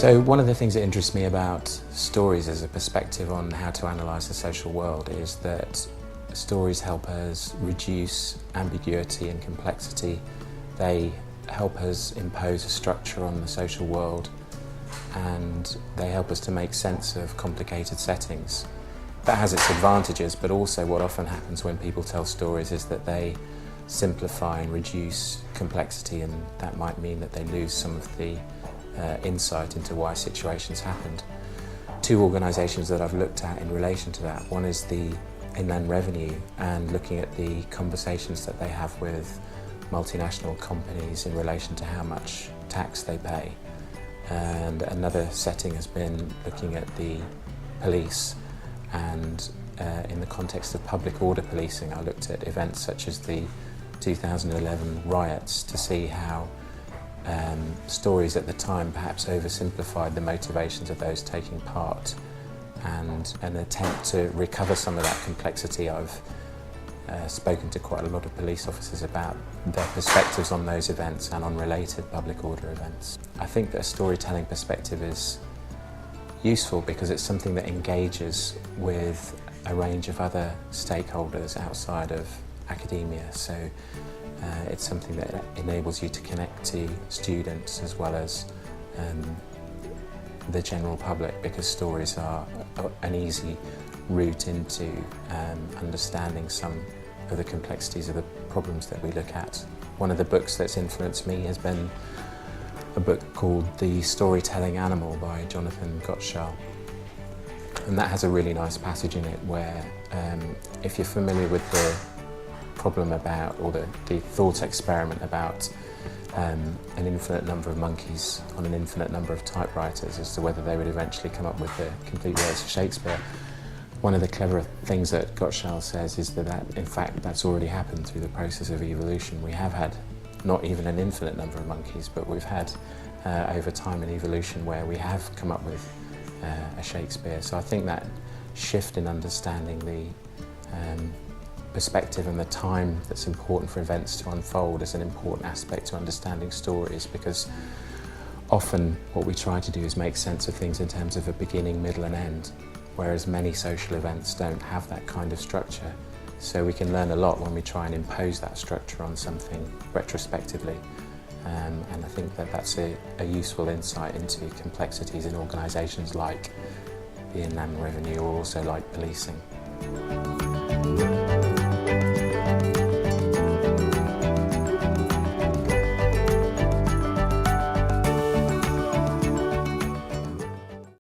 So one of the things that interests me about stories as a perspective on how to analyse the social world is that stories help us reduce ambiguity and complexity. They help us impose a structure on the social world, and they help us to make sense of complicated settings. That has its advantages, but also what often happens when people tell stories is that they simplify and reduce complexity, and that might mean that they lose some of the insight into why situations happened. Two organisations that I've looked at in relation to that, one is the Inland Revenue, and looking at the conversations that they have with multinational companies in relation to how much tax they pay. And another setting has been looking at the police, and in the context of public order policing, I looked at events such as the 2011 riots to see how stories at the time perhaps oversimplified the motivations of those taking part, and an attempt to recover some of that complexity. I've spoken to quite a lot of police officers about their perspectives on those events and on related public order events. I think that a storytelling perspective is useful because it's something that engages with a range of other stakeholders outside of academia. So it's something that enables you to connect to students as well as the general public, because stories are an easy route into understanding some of the complexities of the problems that we look at. One of the books that's influenced me has been a book called The Storytelling Animal by Jonathan Gottschall. And that has a really nice passage in it where, if you're familiar with the problem about, or the thought experiment about an infinite number of monkeys on an infinite number of typewriters as to whether they would eventually come up with the complete works of Shakespeare, one of the clever things that Gottschall says is that in fact that's already happened through the process of evolution. We have had not even an infinite number of monkeys, but we've had over time an evolution where we have come up with a Shakespeare. So I think that shift in understanding the perspective and the time that's important for events to unfold is an important aspect to understanding stories, because often what we try to do is make sense of things in terms of a beginning, middle and end, whereas many social events don't have that kind of structure. So we can learn a lot when we try and impose that structure on something retrospectively. And I think that that's a useful insight into complexities in organisations like the Inland Revenue, or also like policing.